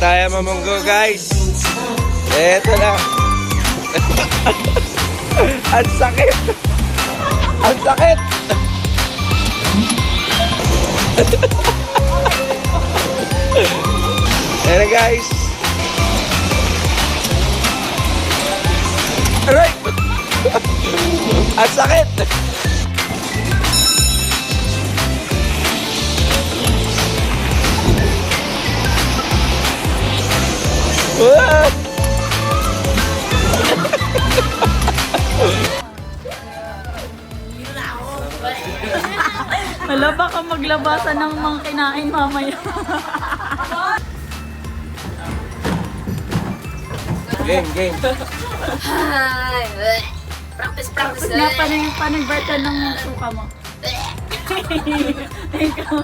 tayo mamunggo, guys. Eto na. Ang sakit. Ang sakit. Ayan na, guys. Aray! Ang sakit. Wow! Wala, baka maglabasan ng mga kinain mamaya. Game. Hi. Practice. Tapos nga, panag-birthday ng suka mo. Ikaw.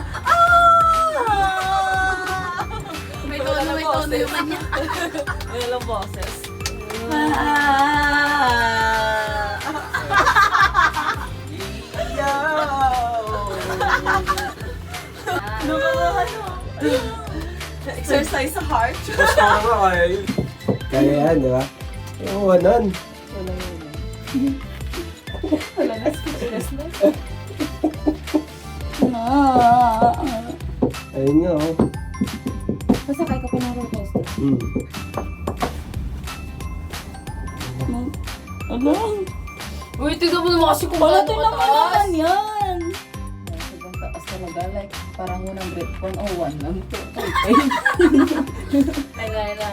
May tono yung kanya. Walang boses. Exercise sa heart. Kaya yan, di ba? Oo, anon. Wala na, speechlessness. Ayun nga, oh. Masakay ka pa ng roller coaster. Ano? Uy, tignan mo naman kasi kung Wala gaano din naman kataas. naman yan. Sobrang taas talaga, like parang unang grade 1 o 1 lang to. Teka na.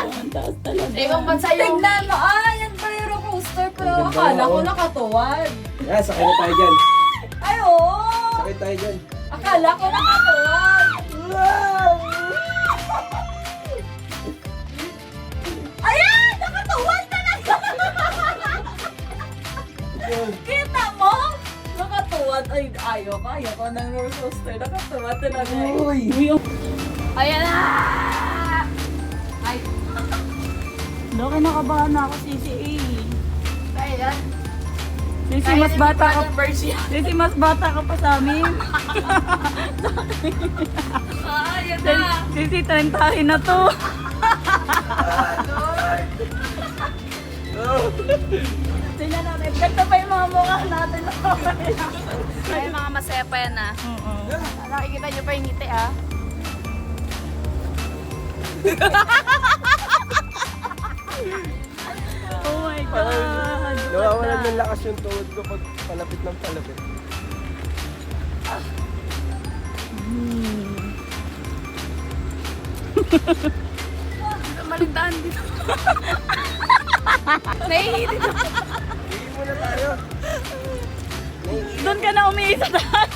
Ang taas talaga. Sa ibang bansa yung... Tignan mo, yan pa yung roller coaster, pero Ang ganda akala nga, ko oh. nakatuwad. Yeah, sakay na tayo dyan. Ay, oo! Sakay tayo dyan. Akala ko nakatuwad. Ayan! Nakatuwad talaga! Kita mo? Nakatuwad. Ay, ayoko ng roller coaster. Nakatuwad talaga. Uy! Ayan na! Ay, No, kinakabahan na ako, Sisi. kaya yan. Sisi, mas bata ka. version. Sisi, mas bata ka pa sa amin. Ayan na! Sisi, 30 na to. Tingnan natin. Ganda pa yung mga mukha natin. Ay, mga masaya pa yan ah. Oo. Nakikita niyo pa yung ngiti ah. Oh my God. Nawawalan ng lakas yung tuhod ko pag palapit ng palapit. Malintaan dito. Naihirit ako. Hindi muna tayo. Doon ka na umihi sa taas.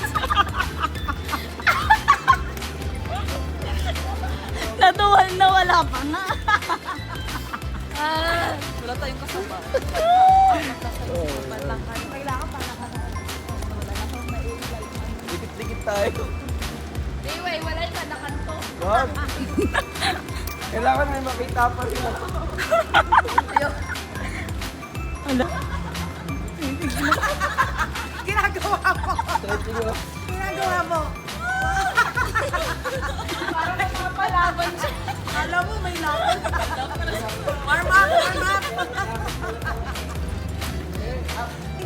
Natuwal na wala pa nga. Wala tayong kasama. Dikit-dikit tayo. Anyway, wala yung kanakanto. Wag. Kailangan may makita pa rin ako. Ala. Stretching mo. Parang may mga palaban siya. Alam mo, may laban. Warm up.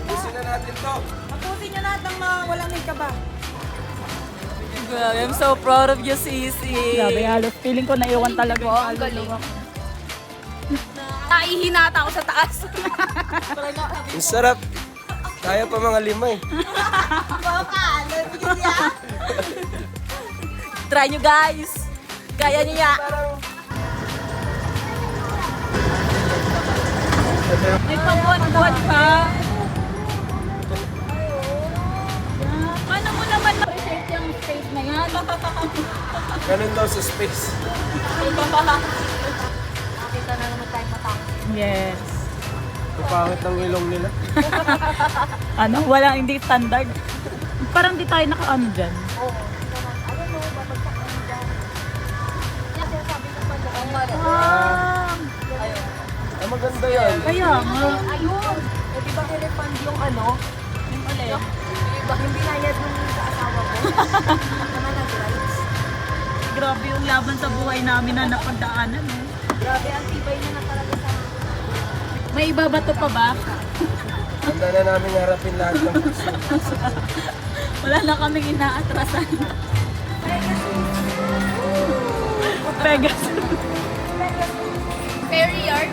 Pusin na natin to. Tapusin nyo lahat ng mga walang may kaba. I'm so proud of you, Sisi. Grabe, halos feeling ko naiwan talaga yung Ang galing. Naihinata ako sa taas. Ang sarap. Kaya pa mga 5 eh. Try nyo, guys. Kaya nyo ya. May pabuhat-buhat pa. Paano mo naman ma-appreciate yung space na yan? Ganun daw sa space. Nakita na naman tayo matang. Yes. Ang pangit ng ilong nila. Ano? Wala, hindi standard. Parang di tayo naka-ano dyan. Oo. Ano mo, babagsak ka na dyan. Yan, sinasabi ko pa dyan. Ah, Ay, maganda yan. kaya nga. Ayun! Eh, di ba refund yung ano? Yung ulit. Yung binayad nung sa asawa ko? Naman nag-rights. grabe yung laban sa buhay namin na napagdaanan. Eh. Grabe, ang tibay na talaga sa May iba ba to pa ba? Handa na namin harapin lahat ng gusto. Wala na kaming inaatrasan. Pegasus. fairy yard.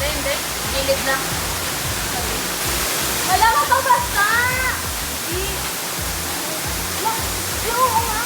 Hindi. Gilid na. Wala ka pa basta! Oo nga.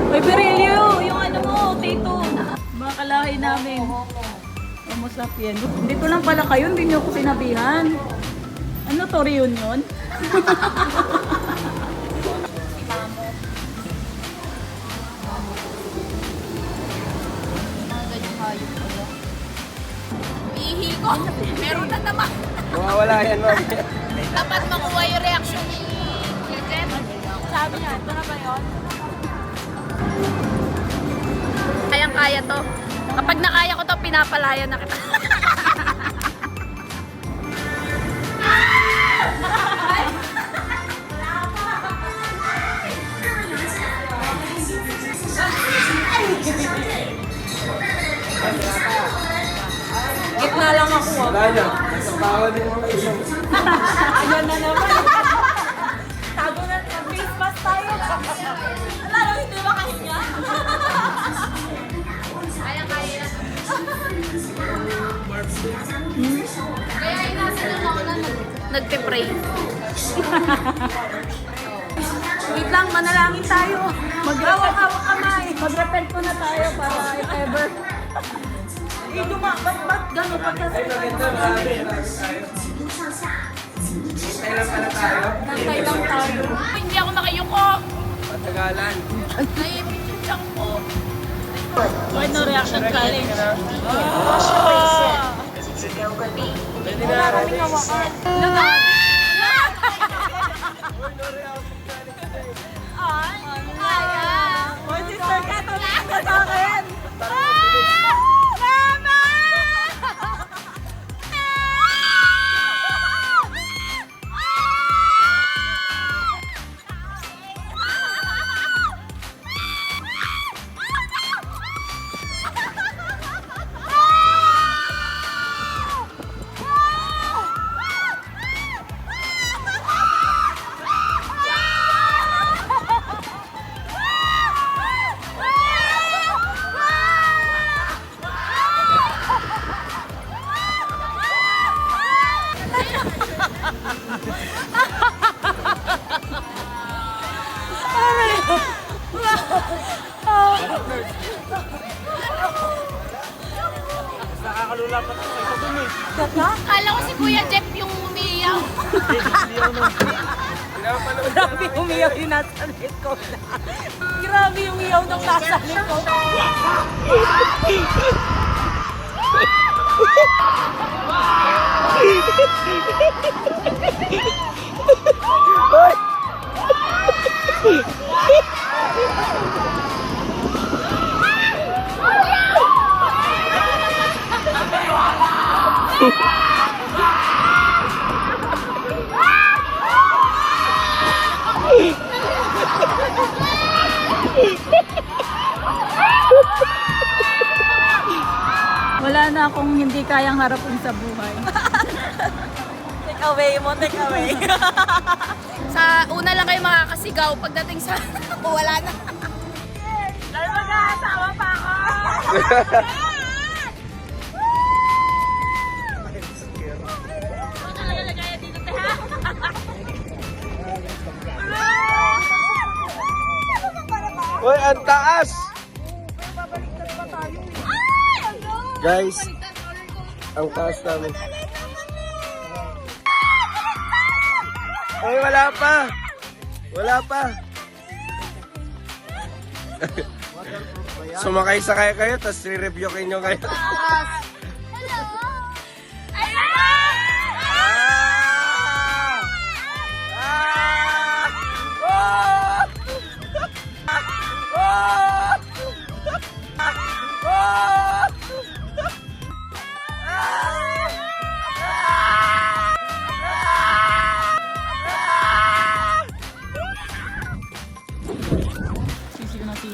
Uy, Berilio, yung ano mo, Tito. Mga kalahi namin. Homo sapien. Dito lang pala kayo, hindi niyo ako sinabihan. Ano to, reunion? Ihi ko. Meron na naman. Mawawala yan, ma'am. Dapat makuha yung reaction ni Jen. Sabi niya, ito na ba yun? Kayang-kaya to. Kapag nakaya ko to, pinapalaya na kita. Gitna lang ako. Wala na. Nasa bawa din mga isang. Ayan na naman. Tago na, face mask tayo. Wala lang, hindi makahinga. Kayang-kaya. Kaya inasa lang ako na nagpe-pray. Wait lang, manalangin tayo. Maghawak-hawak kamay. Mag-repent ko na tayo para if ever. Ba't gano'n pagkasal tayo? Hintay lang pala tayo. Nantay lang tayo. Hindi ako nakayuko. Matagalan. Naipit yung tiyak ko. No reaction challenge. Pwede na natin. Oy, sister ka, tumingin ka sa akin. Nakakalula pa tayo sa dun eh. Kala ko si Kuya Jeff yung umiiyaw. Grabe umiyaw yung nasa likod. Grabe umiyaw ng nasa likod. Wala na akong hindi kayang harapin sa buhay. Take away mo, take away. Sa una lang kayo makakasigaw. Pagdating sa wala na. Dahil mag-aasawa pa ako. Uy, ang taas! Guys, ang taas namin. Uy, wala pa! Wala pa! Sumakay-sakay kayo, tapos re-reviewin nyo kayo.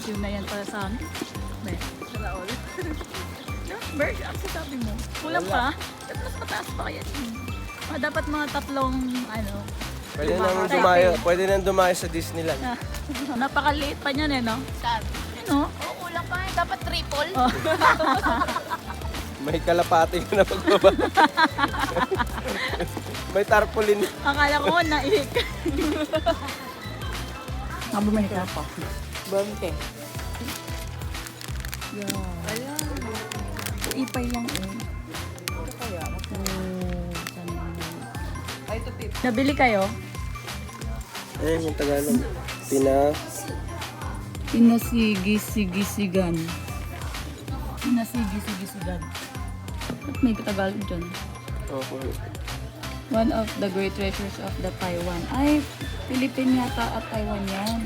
Sisiw na yan para sa amin. Be, sa Raul. Berg, ang sasabi mo. Kulang pa? Dapat mas mataas pa kaya. Dapat mga tatlong, ano. Pwede nang dumayo sa Disneyland. Napakaliit pa niyan eh, no? Ano? Oo, kulang pa. Dapat triple. Oh. May kalapati ka na pagbaba. May tarpaulin. Akala ko naik. Abo may ka pa. Bante. Yeah. Ayan. Ipay lang eh. Nabili kayo? Ayun, yung Tagalog. Pinasigisigan. Pinasigisigan. Ba't may Tagalog dyan? Okay. One of the great treasures of the Taiwan. Ay, Philippine yata at Taiwan yan.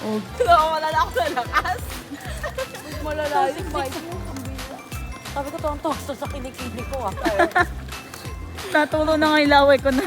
Oh, Wala na ako sa lakas. Malala yung bike mo. Sabi ko, tuwang-tuwa sa kinikili ko ah. natulo na nga yung laway ko na.